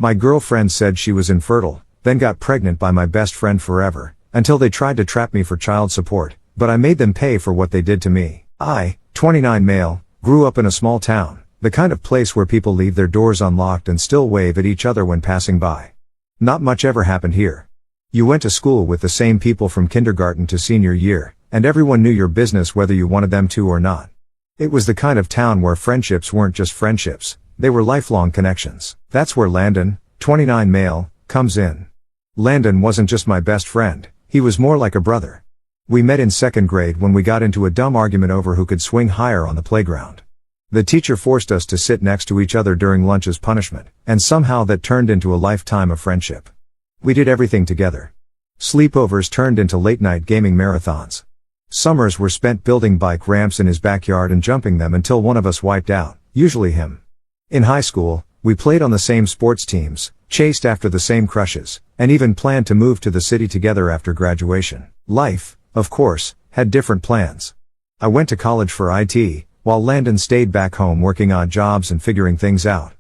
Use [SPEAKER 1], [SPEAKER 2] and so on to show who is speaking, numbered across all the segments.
[SPEAKER 1] My girlfriend said she was infertile, then got pregnant by my best friend forever, until they tried to trap me for child support, but I made them pay for what they did to me. I, 29 male, grew up in a small town, the kind of place where people leave their doors unlocked and still wave at each other when passing by. Not much ever happened here. You went to school with the same people from kindergarten to senior year, and everyone knew your business whether you wanted them to or not. It was the kind of town where friendships weren't just friendships, they were lifelong connections. That's where Landon, 29 male, comes in. Landon wasn't just my best friend, he was more like a brother. We met in second grade when we got into a dumb argument over who could swing higher on the playground. The teacher forced us to sit next to each other during lunch as punishment, and somehow that turned into a lifetime of friendship. We did everything together. Sleepovers turned into late-night gaming marathons. Summers were spent building bike ramps in his backyard and jumping them until one of us wiped out, usually him. In high school, we played on the same sports teams, chased after the same crushes, and even planned to move to the city together after graduation. Life, of course, had different plans. I went to college for IT, while Landon stayed back home working odd jobs and figuring things out.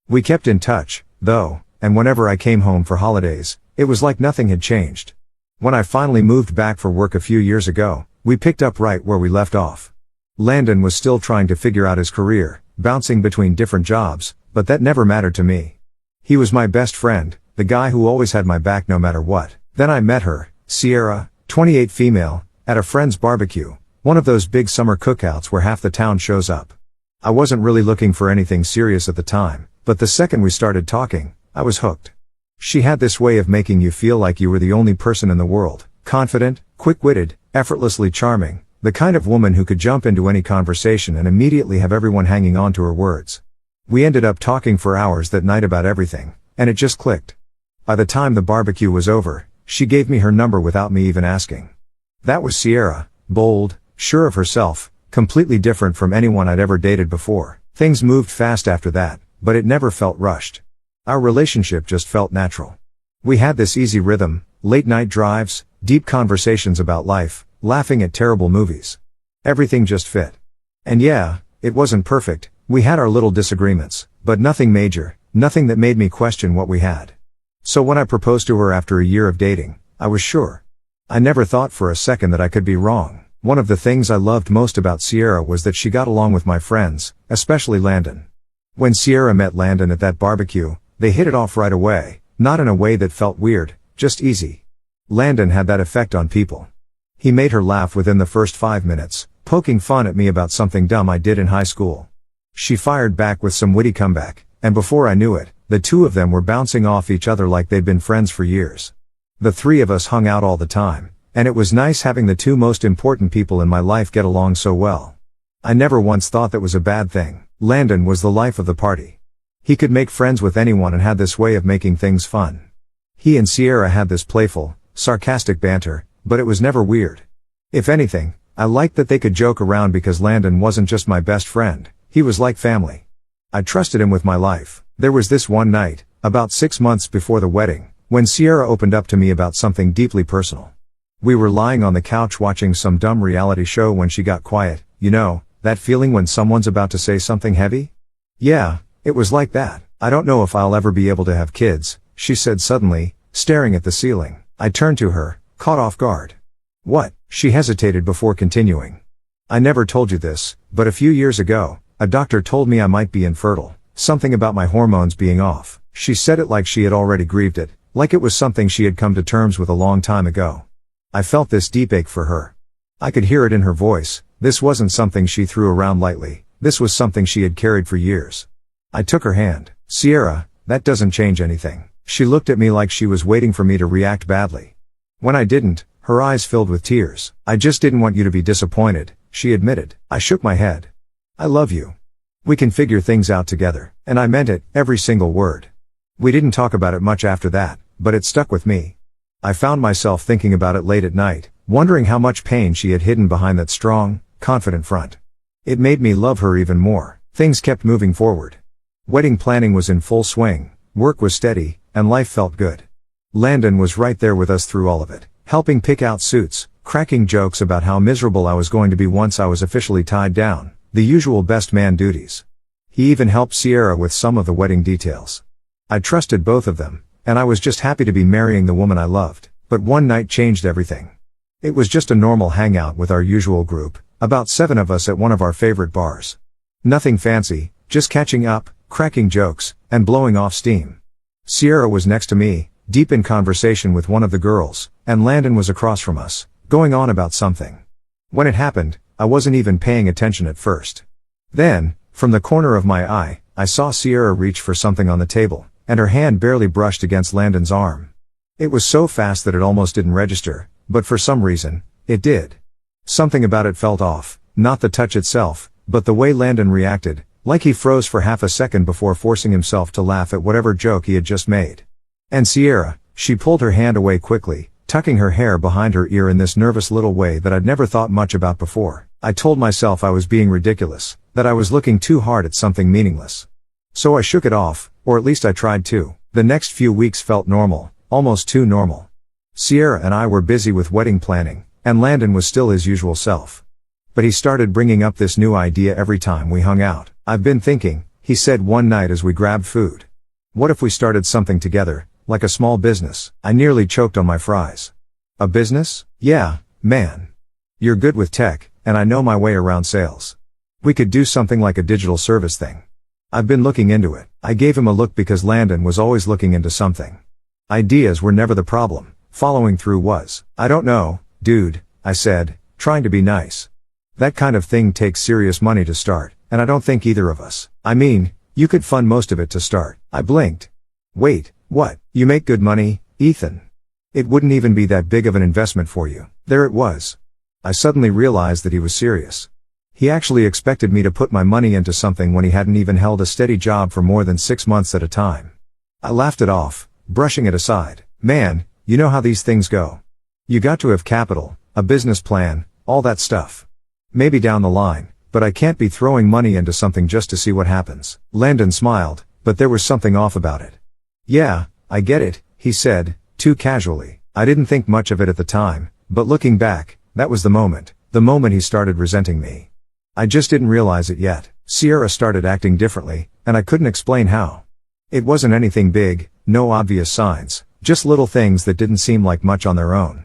[SPEAKER 1] We kept in touch, though, and whenever I came home for holidays, it was like nothing had changed. When I finally moved back for work a few years ago, we picked up right where we left off. Landon was still trying to figure out his career, bouncing between different jobs, but that never mattered to me. He was my best friend, the guy who always had my back no matter what. Then I met her, Sierra, 28 female, at a friend's barbecue, one of those big summer cookouts where half the town shows up. I wasn't really looking for anything serious at the time, but the second we started talking, I was hooked. She had this way of making you feel like you were the only person in the world, confident, quick-witted, effortlessly charming, the kind of woman who could jump into any conversation and immediately have everyone hanging on to her words. We ended up talking for hours that night about everything, and it just clicked. By the time the barbecue was over, she gave me her number without me even asking. That was Sierra, bold, sure of herself, completely different from anyone I'd ever dated before. Things moved fast after that, but it never felt rushed. Our relationship just felt natural. We had this easy rhythm, late night drives, deep conversations about life, laughing at terrible movies. Everything just fit. And yeah, it wasn't perfect, we had our little disagreements, but nothing major, nothing that made me question what we had. So when I proposed to her after a year of dating, I was sure. I never thought for a second that I could be wrong. One of the things I loved most about Sierra was that she got along with my friends, especially Landon. When Sierra met Landon at that barbecue, they hit it off right away, not in a way that felt weird, just easy. Landon had that effect on people. He made her laugh within the first 5 minutes, poking fun at me about something dumb I did in high school. She fired back with some witty comeback, and before I knew it, the two of them were bouncing off each other like they'd been friends for years. The three of us hung out all the time, and it was nice having the two most important people in my life get along so well. I never once thought that was a bad thing. Landon was the life of the party. He could make friends with anyone and had this way of making things fun. He and Sierra had this playful, sarcastic banter, but it was never weird. If anything, I liked that they could joke around because Landon wasn't just my best friend, he was like family. I trusted him with my life. There was this one night, about 6 months before the wedding, when Sierra opened up to me about something deeply personal. We were lying on the couch watching some dumb reality show when she got quiet. You know, that feeling when someone's about to say something heavy? Yeah, it was like that. I don't know if I'll ever be able to have kids, she said suddenly, staring at the ceiling. I turned to her, caught off guard. What? She hesitated before continuing. I never told you this, but a few years ago, a doctor told me I might be infertile, something about my hormones being off. She said it like she had already grieved it, like it was something she had come to terms with a long time ago. I felt this deep ache for her. I could hear it in her voice. This wasn't something she threw around lightly, this was something she had carried for years. I took her hand. Sierra, that doesn't change anything. She looked at me like she was waiting for me to react badly. When I didn't, her eyes filled with tears. I just didn't want you to be disappointed, she admitted. I shook my head. I love you. We can figure things out together. And I meant it, every single word. We didn't talk about it much after that, but it stuck with me. I found myself thinking about it late at night, wondering how much pain she had hidden behind that strong, confident front. It made me love her even more. Things kept moving forward. Wedding planning was in full swing, work was steady, and life felt good. Landon was right there with us through all of it, helping pick out suits, cracking jokes about how miserable I was going to be once I was officially tied down, the usual best man duties. He even helped Sierra with some of the wedding details. I trusted both of them, and I was just happy to be marrying the woman I loved. But one night changed everything. It was just a normal hangout with our usual group, about 7 of us at one of our favorite bars. Nothing fancy, just catching up, cracking jokes, and blowing off steam. Sierra was next to me, deep in conversation with one of the girls, and Landon was across from us, going on about something. When it happened, I wasn't even paying attention at first. Then, from the corner of my eye, I saw Sierra reach for something on the table, and her hand barely brushed against Landon's arm. It was so fast that it almost didn't register, but for some reason, it did. Something about it felt off, not the touch itself, but the way Landon reacted, like he froze for half a second before forcing himself to laugh at whatever joke he had just made. And Sierra, she pulled her hand away quickly, tucking her hair behind her ear in this nervous little way that I'd never thought much about before. I told myself I was being ridiculous, that I was looking too hard at something meaningless. So I shook it off, or at least I tried to. The next few weeks felt normal, almost too normal. Sierra and I were busy with wedding planning, and Landon was still his usual self. But he started bringing up this new idea every time we hung out. "I've been thinking," he said one night as we grabbed food. "What if we started something together, like a small business?" I nearly choked on my fries. "A business? Yeah, man. You're good with tech, and I know my way around sales. We could do something like a digital service thing. I've been looking into it." I gave him a look because Landon was always looking into something. Ideas were never the problem, following through was. "I don't know, dude," I said, trying to be nice. "That kind of thing takes serious money to start, and I don't think either of us. I mean, you could fund most of it to start." I blinked. "Wait, what? You make good money, Ethan. It wouldn't even be that big of an investment for you." There it was. I suddenly realized that he was serious. He actually expected me to put my money into something when he hadn't even held a steady job for more than 6 months at a time. I laughed it off, brushing it aside. "Man, you know how these things go. You got to have capital, a business plan, all that stuff. Maybe down the line, but I can't be throwing money into something just to see what happens." Landon smiled, but there was something off about it. "Yeah, I get it," he said, too casually. I didn't think much of it at the time, but looking back, that was the moment he started resenting me. I just didn't realize it yet. Sierra started acting differently, and I couldn't explain how. It wasn't anything big, no obvious signs, just little things that didn't seem like much on their own.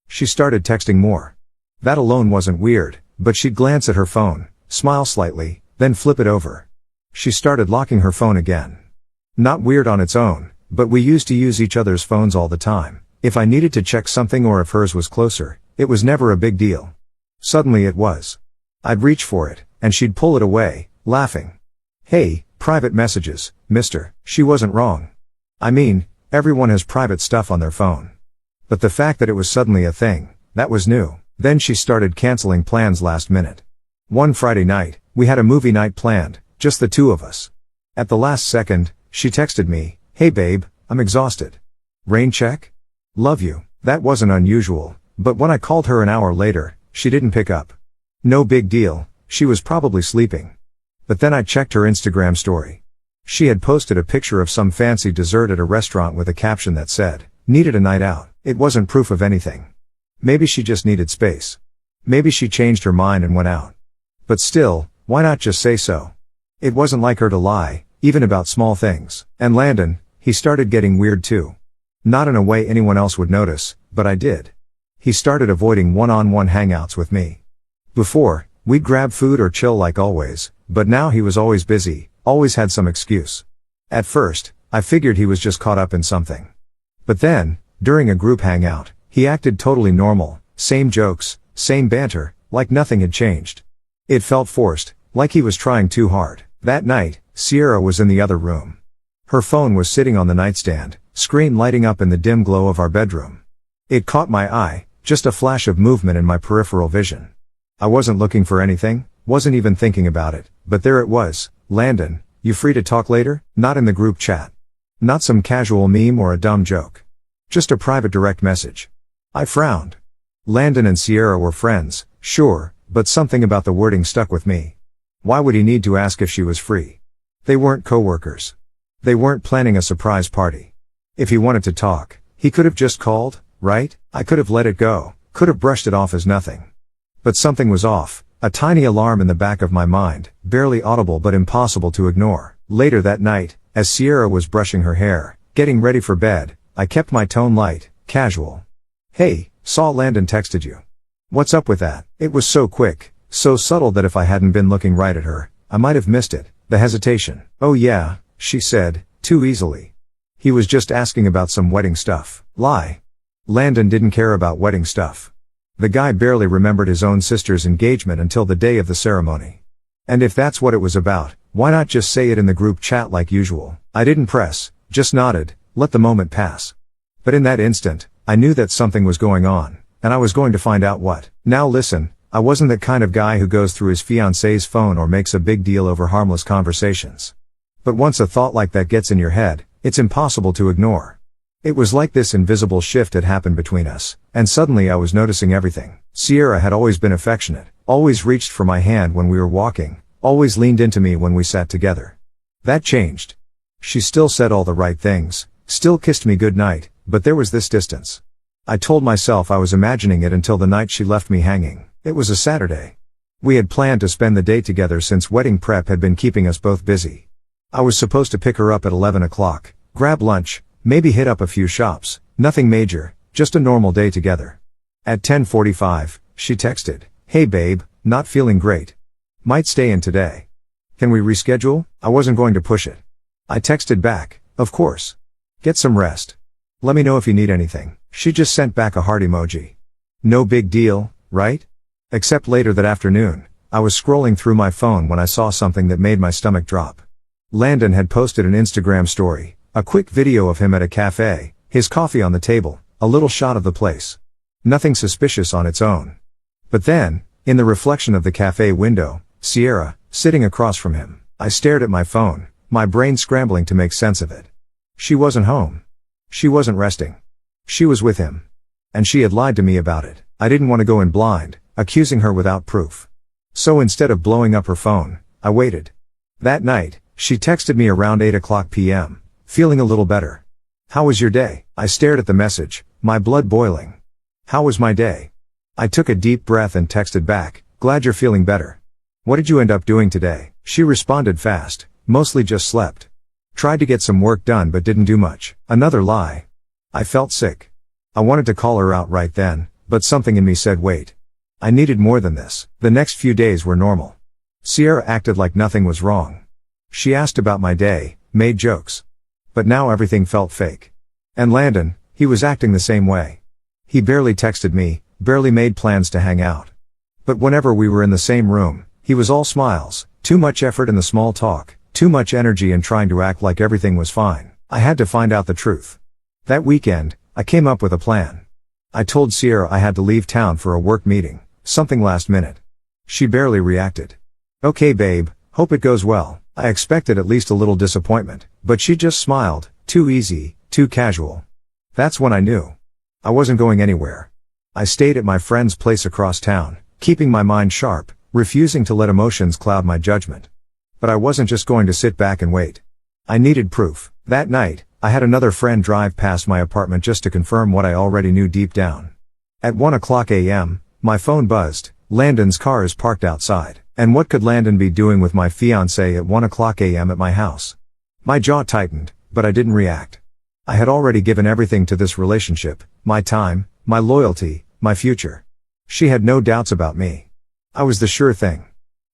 [SPEAKER 1] She started texting more. That alone wasn't weird, but she'd glance at her phone, smile slightly, then flip it over. She started locking her phone again. Not weird on its own, but we used to use each other's phones all the time. If I needed to check something or if hers was closer, it was never a big deal. Suddenly it was. I'd reach for it, and she'd pull it away, laughing. "Hey, private messages, mister." She wasn't wrong. I mean, everyone has private stuff on their phone. But the fact that it was suddenly a thing, that was new. Then she started canceling plans last minute. One Friday night, we had a movie night planned, just the 2 of us. At the last second, she texted me, "Hey babe, I'm exhausted. Rain check? Love you." That wasn't unusual, but when I called her an hour later, she didn't pick up. No big deal, she was probably sleeping. But then I checked her Instagram story. She had posted a picture of some fancy dessert at a restaurant with a caption that said, "Needed a night out." It wasn't proof of anything. Maybe she just needed space. Maybe she changed her mind and went out. But still, why not just say so? It wasn't like her to lie, even about small things. And Landon, he started getting weird too. Not in a way anyone else would notice, but I did. He started avoiding one-on-one hangouts with me. Before, we'd grab food or chill like always, but now he was always busy, always had some excuse. At first, I figured he was just caught up in something. But then, during a group hangout, he acted totally normal, same jokes, same banter, like nothing had changed. It felt forced, like he was trying too hard. That night, Sierra was in the other room. Her phone was sitting on the nightstand, screen lighting up in the dim glow of our bedroom. It caught my eye, just a flash of movement in my peripheral vision. I wasn't looking for anything, wasn't even thinking about it, but there it was. "Landon, you free to talk later?" Not in the group chat. Not some casual meme or a dumb joke. Just a private direct message. I frowned. Landon and Sierra were friends, sure, but something about the wording stuck with me. Why would he need to ask if she was free? They weren't coworkers. They weren't planning a surprise party. If he wanted to talk, he could have just called, right? I could have let it go, could have brushed it off as nothing. But something was off, a tiny alarm in the back of my mind, barely audible but impossible to ignore. Later that night, As Sierra was brushing her hair, getting ready for bed, I kept my tone light, casual. "Hey, saw Landon texted you. What's up with that?" It was so quick, so subtle that if I hadn't been looking right at her, I might have missed it, the hesitation. "Oh yeah," she said, too easily. "He was just asking about some wedding stuff." Lie. Landon didn't care about wedding stuff. The guy barely remembered his own sister's engagement until the day of the ceremony. And if that's what it was about, why not just say it in the group chat like usual? I didn't press, just nodded, let the moment pass. But in that instant, I knew that something was going on, and I was going to find out what. Now listen, I wasn't that kind of guy who goes through his fiancée's phone or makes a big deal over harmless conversations. But once a thought like that gets in your head, it's impossible to ignore. It was like this invisible shift had happened between us, and suddenly I was noticing everything. Sierra had always been affectionate, always reached for my hand when we were walking, always leaned into me when we sat together. That changed. She still said all the right things, still kissed me goodnight, but there was this distance. I told myself I was imagining it until the night she left me hanging. It was a Saturday. We had planned to spend the day together since wedding prep had been keeping us both busy. I was supposed to pick her up at 11 o'clock, grab lunch, maybe hit up a few shops, nothing major, just a normal day together. At 10:45, she texted, "Hey babe, not feeling great. Might stay in today. Can we reschedule?" I wasn't going to push it. I texted back, "Of course. Get some rest. Let me know if you need anything." She just sent back a heart emoji. No big deal, right? Except later that afternoon, I was scrolling through my phone when I saw something that made my stomach drop. Landon had posted an Instagram story, a quick video of him at a cafe, his coffee on the table, a little shot of the place. Nothing suspicious on its own. But then, in the reflection of the cafe window, Sierra, sitting across from him. I stared at my phone, my brain scrambling to make sense of it. She wasn't home. She wasn't resting. She was with him. And she had lied to me about it. I didn't want to go in blind, accusing her without proof. So instead of blowing up her phone, I waited. That night, she texted me around 8 p.m., feeling a little better. "How was your day?" I stared at the message, my blood boiling. "How was my day?" I took a deep breath and texted back, "Glad you're feeling better. What did you end up doing today?" She responded fast, "Mostly just slept. Tried to get some work done but didn't do much." Another lie. I felt sick. I wanted to call her out right then, but something in me said wait. I needed more than this. The next few days were normal. Sierra acted like nothing was wrong. She asked about my day, made jokes. But now everything felt fake. And Landon, he was acting the same way. He barely texted me, barely made plans to hang out. But whenever we were in the same room, he was all smiles, too much effort in the small talk, too much energy in trying to act like everything was fine. I had to find out the truth. That weekend, I came up with a plan. I told Sierra I had to leave town for a work meeting, something last minute. She barely reacted. "Okay babe, hope it goes well." I expected at least a little disappointment, but she just smiled, too easy, too casual. That's when I knew. I wasn't going anywhere. I stayed at my friend's place across town, keeping my mind sharp, refusing to let emotions cloud my judgment. But I wasn't just going to sit back and wait. I needed proof. That night, I had another friend drive past my apartment just to confirm what I already knew deep down. At 1 a.m., my phone buzzed. Landon's car is parked outside. And what could Landon be doing with my fiancée at 1 a.m. at my house? My jaw tightened, but I didn't react. I had already given everything to this relationship, my time, my loyalty, my future. She had no doubts about me. I was the sure thing.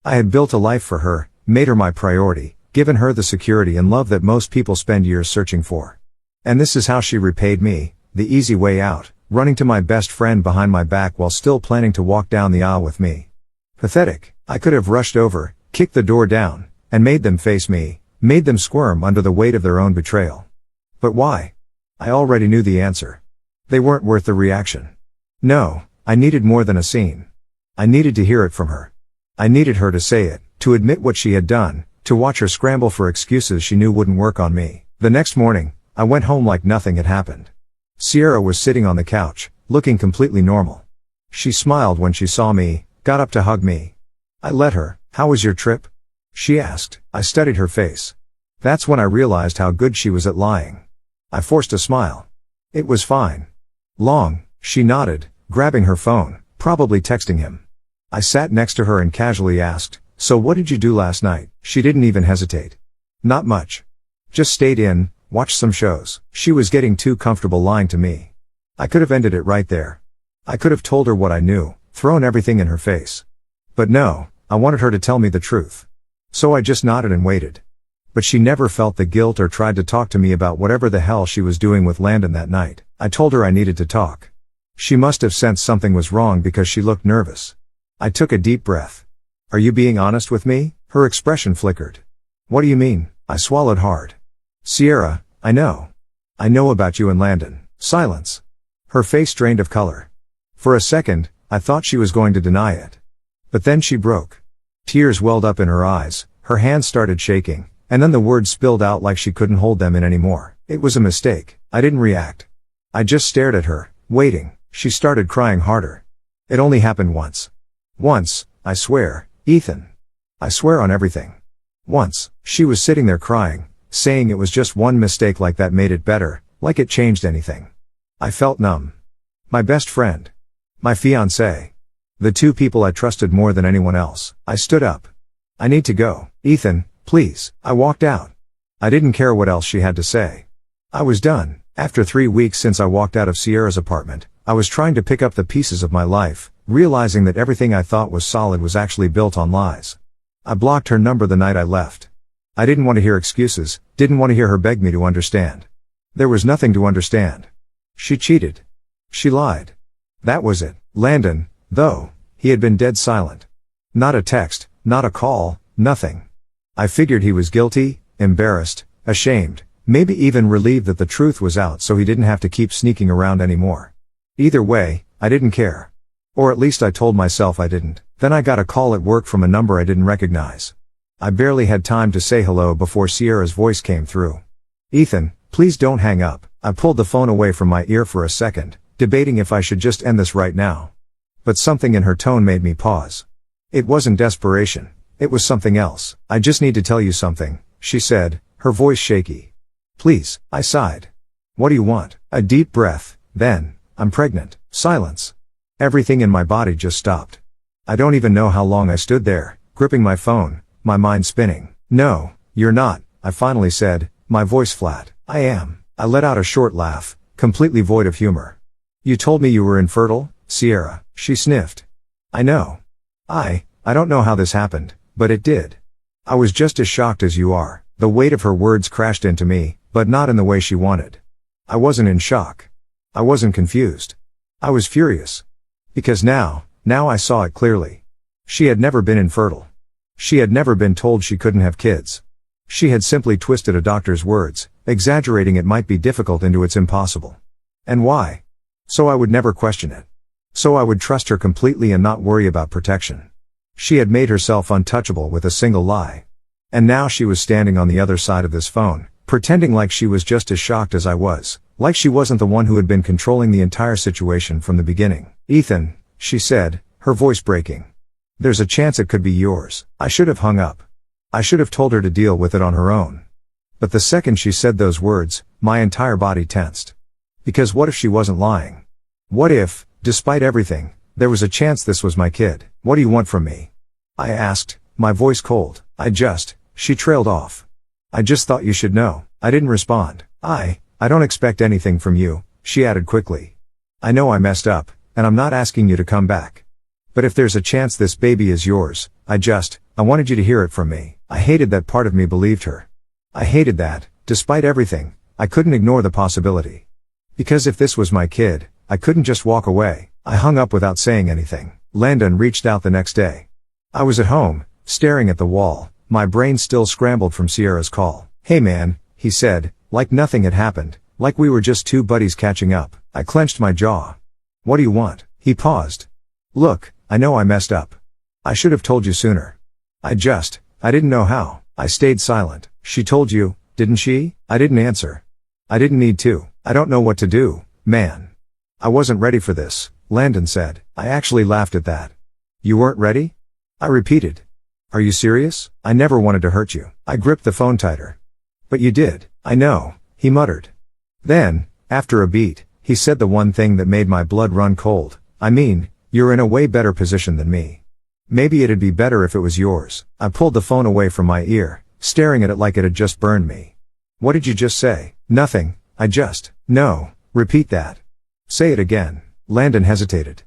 [SPEAKER 1] I had built a life for her, made her my priority, given her the security and love that most people spend years searching for. And this is how she repaid me, the easy way out, running to my best friend behind my back while still planning to walk down the aisle with me. Pathetic. I could have rushed over, kicked the door down, and made them face me, made them squirm under the weight of their own betrayal. But why? I already knew the answer. They weren't worth the reaction. No, I needed more than a scene. I needed to hear it from her. I needed her to say it, to admit what she had done, to watch her scramble for excuses she knew wouldn't work on me. The next morning, I went home like nothing had happened. Sierra was sitting on the couch, looking completely normal. She smiled when she saw me, got up to hug me. I let her. "How was your trip?" she asked. I studied her face. That's when I realized how good she was at lying. I forced a smile. "It was fine." "Long," she nodded, grabbing her phone, probably texting him. I sat next to her and casually asked, "So what did you do last night?" She didn't even hesitate. "Not much. Just stayed in, watched some shows. She was getting too comfortable lying to me. I could have ended it right there. I could have told her what I knew, thrown everything in her face. But no, I wanted her to tell me the truth. So I just nodded and waited. But she never felt the guilt or tried to talk to me about whatever the hell she was doing with Landon that night. I told her I needed to talk. She must have sensed something was wrong because she looked nervous. I took a deep breath. Are you being honest with me? Her expression flickered. What do you mean? I swallowed hard. Sierra, I know. I know about you and Landon. Silence. Her face drained of color. For a second, I thought she was going to deny it. But then she broke. Tears welled up in her eyes, her hands started shaking, and then the words spilled out like she couldn't hold them in anymore. It was a mistake. I didn't react. I just stared at her, waiting. She started crying harder. It only happened once. Once, I swear, Ethan. I swear on everything. Once, she was sitting there crying, saying it was just one mistake like that made it better, like it changed anything. I felt numb. My best friend. My fiancé. The two people I trusted more than anyone else. I stood up. I need to go. Ethan, please. I walked out. I didn't care what else she had to say. I was done. After 3 weeks since I walked out of Sierra's apartment, I was trying to pick up the pieces of my life, realizing that everything I thought was solid was actually built on lies. I blocked her number the night I left. I didn't want to hear excuses, didn't want to hear her beg me to understand. There was nothing to understand. She cheated. She lied. That was it. Landon, though, he had been dead silent. Not a text, not a call, nothing. I figured he was guilty, embarrassed, ashamed, maybe even relieved that the truth was out so he didn't have to keep sneaking around anymore. Either way, I didn't care. Or at least I told myself I didn't. Then I got a call at work from a number I didn't recognize. I barely had time to say hello before Sierra's voice came through. Ethan, please don't hang up. I pulled the phone away from my ear for a second, debating if I should just end this right now. But something in her tone made me pause. It wasn't desperation. It was something else. I just need to tell you something, she said, her voice shaky. Please, I sighed. What do you want? A deep breath, then, I'm pregnant. Silence. Everything in my body just stopped. I don't even know how long I stood there, gripping my phone, my mind spinning. No, you're not, I finally said, my voice flat. I am. I let out a short laugh, completely void of humor. You told me you were infertile, Sierra, she sniffed. I know. I don't know how this happened, but it did. I was just as shocked as you are. The weight of her words crashed into me, but not in the way she wanted. I wasn't in shock. I wasn't confused. I was furious. Because now I saw it clearly. She had never been infertile. She had never been told she couldn't have kids. She had simply twisted a doctor's words, exaggerating it might be difficult into it's impossible. And why? So I would never question it. So I would trust her completely and not worry about protection. She had made herself untouchable with a single lie. And now she was standing on the other side of this phone, pretending like she was just as shocked as I was, like she wasn't the one who had been controlling the entire situation from the beginning. Ethan, she said, her voice breaking. There's a chance it could be yours. I should have hung up. I should have told her to deal with it on her own. But the second she said those words, my entire body tensed. Because what if she wasn't lying? What if, despite everything, there was a chance this was my kid? What do you want from me? I asked, my voice cold. She trailed off. I just thought you should know. I didn't respond. I don't expect anything from you, she added quickly. I know I messed up, and I'm not asking you to come back. But if there's a chance this baby is yours, I wanted you to hear it from me. I hated that part of me believed her. I hated that, despite everything, I couldn't ignore the possibility. Because if this was my kid, I couldn't just walk away. I hung up without saying anything. Landon reached out the next day. I was at home, staring at the wall, my brain still scrambled from Sierra's call. Hey man, he said, like nothing had happened, like we were just two buddies catching up. I clenched my jaw. What do you want? He paused. Look, I know I messed up. I should have told you sooner. I didn't know how. I stayed silent. She told you, didn't she? I didn't answer. I didn't need to. I don't know what to do, man. I wasn't ready for this, Landon said. I actually laughed at that. You weren't ready? I repeated. Are you serious? I never wanted to hurt you. I gripped the phone tighter. But you did. I know, he muttered. Then, after a beat, he said the one thing that made my blood run cold. I mean, you're in a way better position than me. Maybe it'd be better if it was yours. I pulled the phone away from my ear, staring at it like it had just burned me. What did you just say? Nothing, No, repeat that. Say it again. Landon hesitated.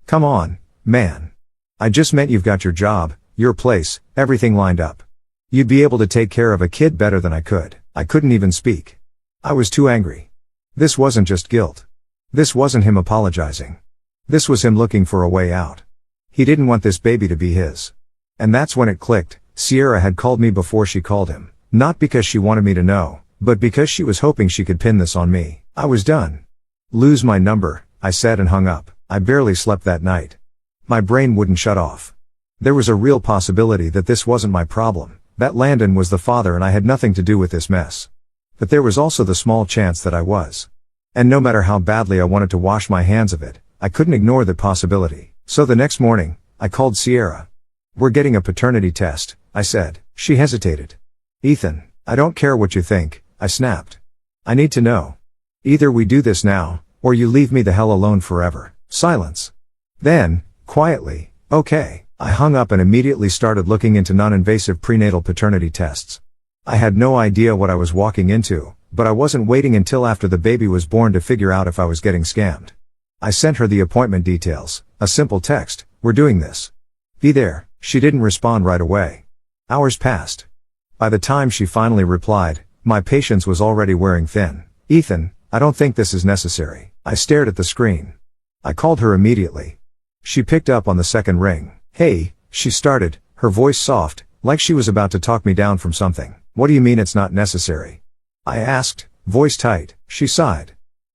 [SPEAKER 1] Come on, man. I just meant you've got your job, your place, everything lined up. You'd be able to take care of a kid better than I could. I couldn't even speak. I was too angry. This wasn't just guilt. This wasn't him apologizing. This was him looking for a way out. He didn't want this baby to be his. And that's when it clicked. Sierra had called me before she called him. Not because she wanted me to know, but because she was hoping she could pin this on me. I was done. Lose my number, I said and hung up. I barely slept that night. My brain wouldn't shut off. There was a real possibility that this wasn't my problem, that Landon was the father and I had nothing to do with this mess. But there was also the small chance that I was. And no matter how badly I wanted to wash my hands of it, I couldn't ignore that possibility. So the next morning, I called Sierra. We're getting a paternity test, I said. She hesitated. Ethan, I don't care what you think, I snapped. I need to know. Either we do this now, or you leave me the hell alone forever. Silence. Then, quietly, okay. I hung up and immediately started looking into non-invasive prenatal paternity tests. I had no idea what I was walking into, but I wasn't waiting until after the baby was born to figure out if I was getting scammed. I sent her the appointment details, a simple text, we're doing this. Be there. She didn't respond right away. Hours passed. By the time she finally replied, my patience was already wearing thin. Ethan, I don't think this is necessary. I stared at the screen. I called her immediately. She picked up on the second ring. Hey, she started, her voice soft, like she was about to talk me down from something. What do you mean it's not necessary? I asked, voice tight. She sighed.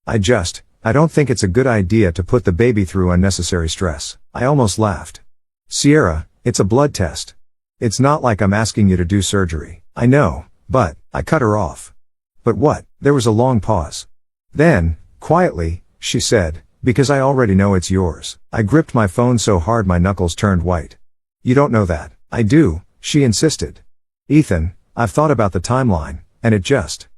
[SPEAKER 1] I don't think it's a good idea to put the baby through unnecessary stress. I almost laughed. Sierra, it's a blood test. It's not like I'm asking you to do surgery. I know, but, I cut her off. But what? There was a long pause. Then, quietly, she said, because I already know it's yours. I gripped my phone so hard my knuckles turned white. You don't know that. I do, she insisted. Ethan, I've thought about the timeline, and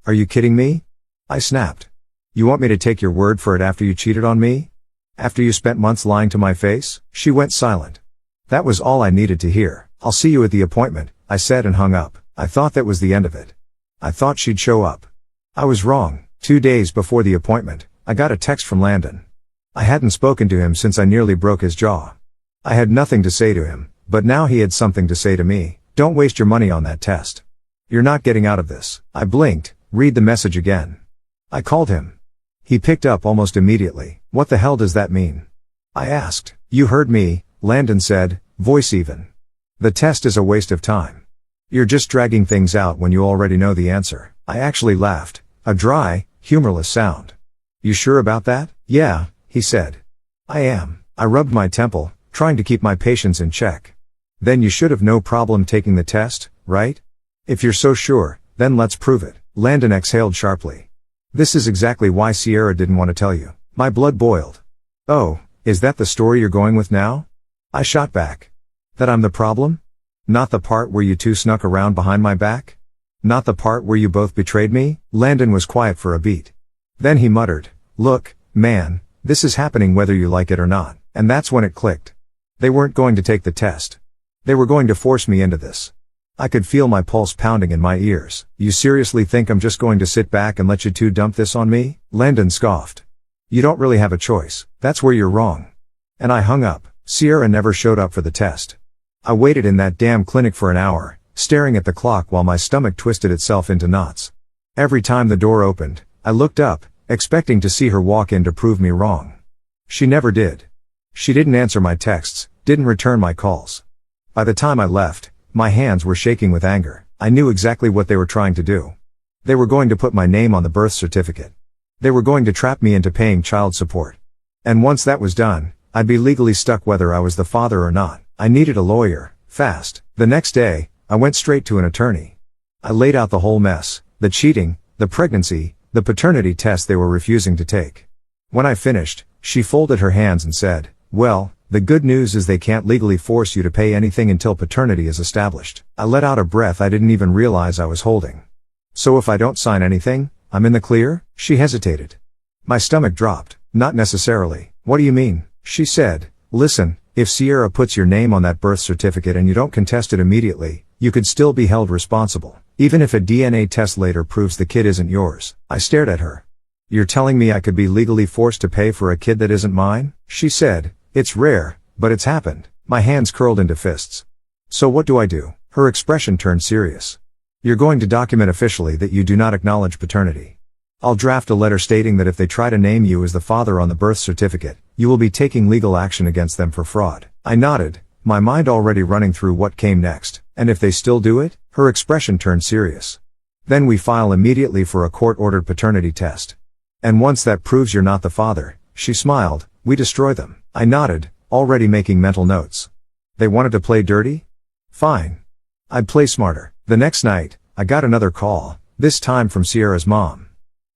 [SPEAKER 1] are you kidding me? I snapped. You want me to take your word for it after you cheated on me? After you spent months lying to my face? She went silent. That was all I needed to hear. I'll see you at the appointment, I said and hung up. I thought that was the end of it. I thought she'd show up. I was wrong. 2 days before the appointment, I got a text from Landon. I hadn't spoken to him since I nearly broke his jaw. I had nothing to say to him, but now he had something to say to me. Don't waste your money on that test. You're not getting out of this. I blinked. Read the message again. I called him. He picked up almost immediately. What the hell does that mean? I asked. You heard me, Landon said, voice even. The test is a waste of time. You're just dragging things out when you already know the answer. I actually laughed. A dry, humorless sound. You sure about that? Yeah, he said. I am. I rubbed my temple, trying to keep my patience in check. Then you should have no problem taking the test, right? If you're so sure, then let's prove it. Landon exhaled sharply. This is exactly why Sierra didn't want to tell you. My blood boiled. Oh, is that the story you're going with now? I shot back. That I'm the problem? Not the part where you two snuck around behind my back? Not the part where you both betrayed me? Landon was quiet for a beat. Then he muttered, look, man, this is happening whether you like it or not. And that's when it clicked. They weren't going to take the test. They were going to force me into this. I could feel my pulse pounding in my ears. You seriously think I'm just going to sit back and let you two dump this on me? Landon scoffed. You don't really have a choice. That's where you're wrong. And I hung up. Sierra never showed up for the test. I waited in that damn clinic for an hour, staring at the clock while my stomach twisted itself into knots. Every time the door opened, I looked up, expecting to see her walk in to prove me wrong. She never did. She didn't answer my texts, didn't return my calls. By the time I left, my hands were shaking with anger. I knew exactly what they were trying to do. They were going to put my name on the birth certificate. They were going to trap me into paying child support. And once that was done, I'd be legally stuck whether I was the father or not. I needed a lawyer, fast. The next day, I went straight to an attorney. I laid out the whole mess, the cheating, the pregnancy, the paternity test they were refusing to take. When I finished, she folded her hands and said, well, the good news is they can't legally force you to pay anything until paternity is established. I let out a breath I didn't even realize I was holding. So if I don't sign anything, I'm in the clear? She hesitated. My stomach dropped. Not necessarily. What do you mean? She said, listen, if Sierra puts your name on that birth certificate and you don't contest it immediately, you could still be held responsible. Even if a DNA test later proves the kid isn't yours. I stared at her. You're telling me I could be legally forced to pay for a kid that isn't mine? She said, it's rare, but it's happened. My hands curled into fists. So what do I do? Her expression turned serious. You're going to document officially that you do not acknowledge paternity. I'll draft a letter stating that if they try to name you as the father on the birth certificate, you will be taking legal action against them for fraud. I nodded, my mind already running through what came next. And if they still do it? Her expression turned serious. Then we file immediately for a court-ordered paternity test. And once that proves you're not the father, she smiled, we destroy them. I nodded, already making mental notes. They wanted to play dirty? Fine. I'd play smarter. The next night, I got another call, this time from Sierra's mom.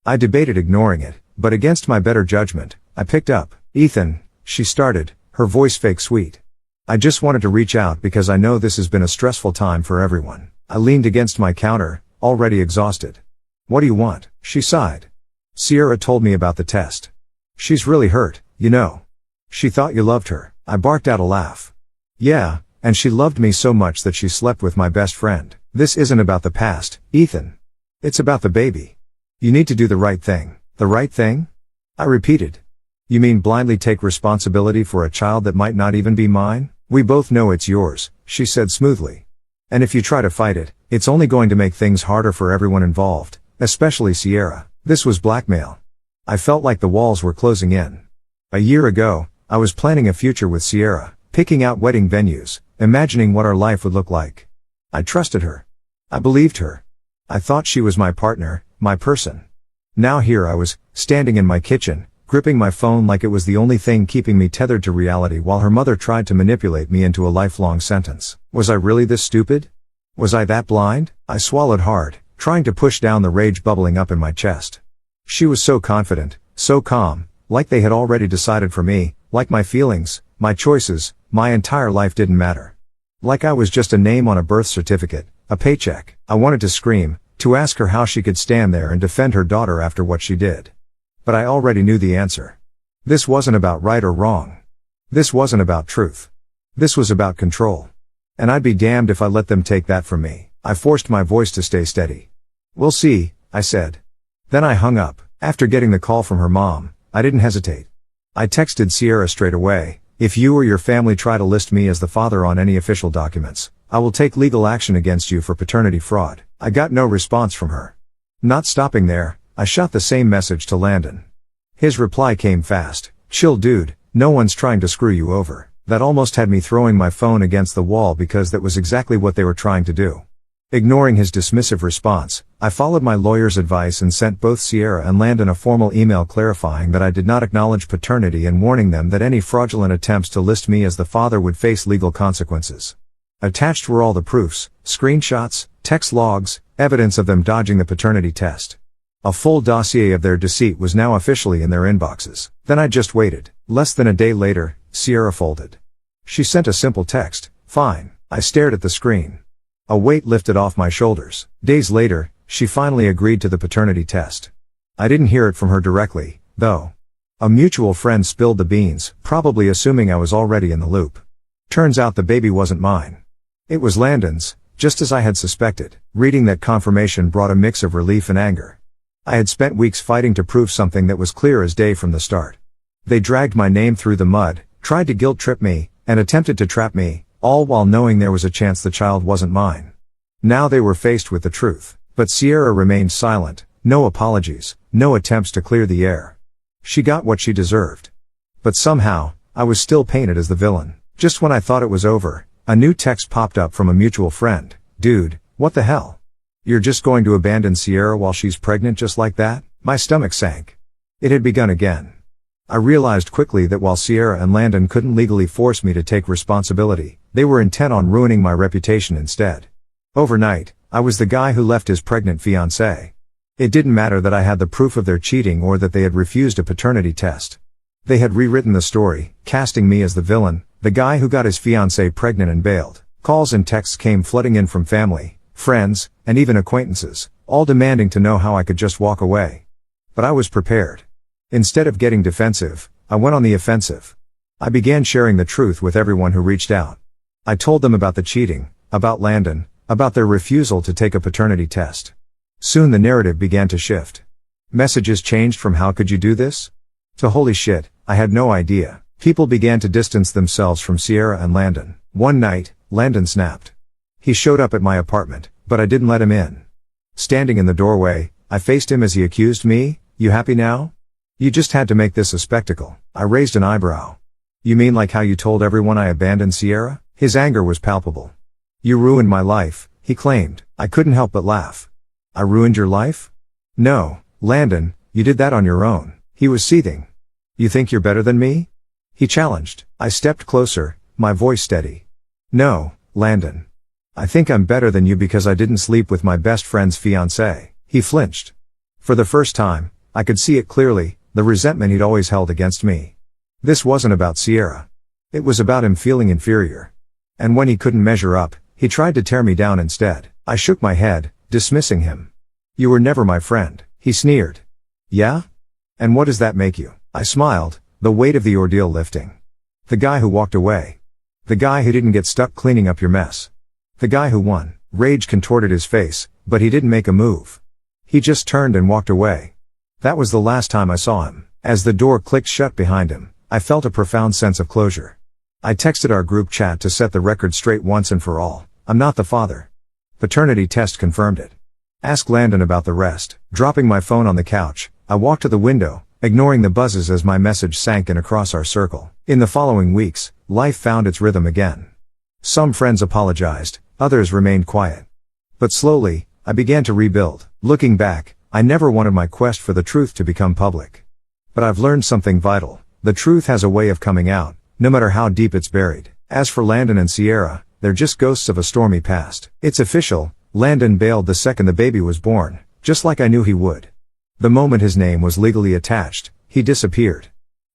[SPEAKER 1] I debated ignoring it, but against my better judgment, I picked up. Ethan, she started, her voice fake sweet. I just wanted to reach out because I know this has been a stressful time for everyone. I leaned against my counter, already exhausted. What do you want? She sighed. Sierra told me about the test. She's really hurt, you know. She thought you loved her. I barked out a laugh. Yeah, and she loved me so much that she slept with my best friend. This isn't about the past, Ethan. It's about the baby. You need to do the right thing. The right thing? I repeated. You mean blindly take responsibility for a child that might not even be mine? We both know it's yours, she said smoothly. And if you try to fight it, it's only going to make things harder for everyone involved, especially Sierra. This was blackmail. I felt like the walls were closing in. A year ago, I was planning a future with Sierra, picking out wedding venues, imagining what our life would look like. I trusted her. I believed her. I thought she was my partner, my person. Now here I was, standing in my kitchen, gripping my phone like it was the only thing keeping me tethered to reality while her mother tried to manipulate me into a lifelong sentence. Was I really this stupid? Was I that blind? I swallowed hard, trying to push down the rage bubbling up in my chest. She was so confident, so calm, like they had already decided for me, like my feelings, my choices, my entire life didn't matter. Like I was just a name on a birth certificate, a paycheck. I wanted to scream, to ask her how she could stand there and defend her daughter after what she did. But I already knew the answer. This wasn't about right or wrong. This wasn't about truth. This was about control. And I'd be damned if I let them take that from me. I forced my voice to stay steady. We'll see, I said. Then I hung up. After getting the call from her mom, I didn't hesitate. I texted Sierra straight away, if you or your family try to list me as the father on any official documents, I will take legal action against you for paternity fraud. I got no response from her. Not stopping there, I shot the same message to Landon. His reply came fast. Chill dude, no one's trying to screw you over. That almost had me throwing my phone against the wall because that was exactly what they were trying to do. Ignoring his dismissive response, I followed my lawyer's advice and sent both Sierra and Landon a formal email clarifying that I did not acknowledge paternity and warning them that any fraudulent attempts to list me as the father would face legal consequences. Attached were all the proofs, screenshots, text logs, evidence of them dodging the paternity test. A full dossier of their deceit was now officially in their inboxes. Then I just waited. Less than a day later, Sierra folded. She sent a simple text, fine. I stared at the screen. A weight lifted off my shoulders. Days later, she finally agreed to the paternity test. I didn't hear it from her directly, though. A mutual friend spilled the beans, probably assuming I was already in the loop. Turns out the baby wasn't mine. It was Landon's, just as I had suspected. Reading that confirmation brought a mix of relief and anger. I had spent weeks fighting to prove something that was clear as day from the start. They dragged my name through the mud, tried to guilt trip me, and attempted to trap me, all while knowing there was a chance the child wasn't mine. Now they were faced with the truth, but Sierra remained silent, no apologies, no attempts to clear the air. She got what she deserved. But somehow, I was still painted as the villain. Just when I thought it was over, a new text popped up from a mutual friend. Dude, what the hell? You're just going to abandon Sierra while she's pregnant just like that? My stomach sank. It had begun again. I realized quickly that while Sierra and Landon couldn't legally force me to take responsibility, they were intent on ruining my reputation instead. Overnight, I was the guy who left his pregnant fiancée. It didn't matter that I had the proof of their cheating or that they had refused a paternity test. They had rewritten the story, casting me as the villain, the guy who got his fiancée pregnant and bailed. Calls and texts came flooding in from family, friends, and even acquaintances, all demanding to know how I could just walk away. But I was prepared. Instead of getting defensive, I went on the offensive. I began sharing the truth with everyone who reached out. I told them about the cheating, about Landon, about their refusal to take a paternity test. Soon the narrative began to shift. Messages changed from "how could you do this?" to "holy shit, I had no idea." People began to distance themselves from Sierra and Landon. One night, Landon snapped. He showed up at my apartment, but I didn't let him in. Standing in the doorway, I faced him as he accused me. "You happy now? You just had to make this a spectacle." I raised an eyebrow. "You mean like how you told everyone I abandoned Sierra?" His anger was palpable. "You ruined my life," he claimed. I couldn't help but laugh. "I ruined your life?" "No, Landon, you did that on your own." He was seething. "You think you're better than me?" he challenged. I stepped closer, my voice steady. "No, Landon. I think I'm better than you because I didn't sleep with my best friend's fiancée." He flinched. For the first time, I could see it clearly, the resentment he'd always held against me. This wasn't about Sierra. It was about him feeling inferior. And when he couldn't measure up, he tried to tear me down instead. I shook my head, dismissing him. "You were never my friend," he sneered. "Yeah? And what does that make you?" I smiled, the weight of the ordeal lifting. "The guy who walked away. The guy who didn't get stuck cleaning up your mess. The guy who won." Rage contorted his face, but he didn't make a move. He just turned and walked away. That was the last time I saw him. As the door clicked shut behind him, I felt a profound sense of closure. I texted our group chat to set the record straight once and for all. I'm not the father. Paternity test confirmed it. Ask Landon about the rest. Dropping my phone on the couch, I walked to the window, ignoring the buzzes as my message sank in across our circle. In the following weeks, life found its rhythm again. Some friends apologized, others remained quiet. But slowly, I began to rebuild. Looking back, I never wanted my quest for the truth to become public. But I've learned something vital. The truth has a way of coming out, no matter how deep it's buried. As for Landon and Sierra, they're just ghosts of a stormy past. It's official, Landon bailed the second the baby was born, just like I knew he would. The moment his name was legally attached, he disappeared.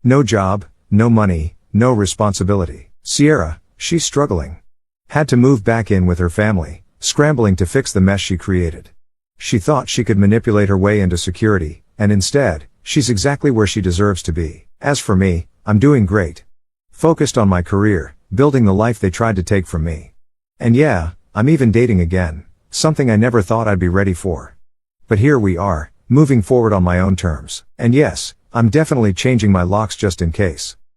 [SPEAKER 1] No job, no money, no responsibility. Sierra, she's struggling. Had to move back in with her family, scrambling to fix the mess she created. She thought she could manipulate her way into security, and instead, she's exactly where she deserves to be. As for me, I'm doing great. Focused on my career, building the life they tried to take from me. And yeah, I'm even dating again, something I never thought I'd be ready for. But here we are, moving forward on my own terms. And yes, I'm definitely changing my locks just in case.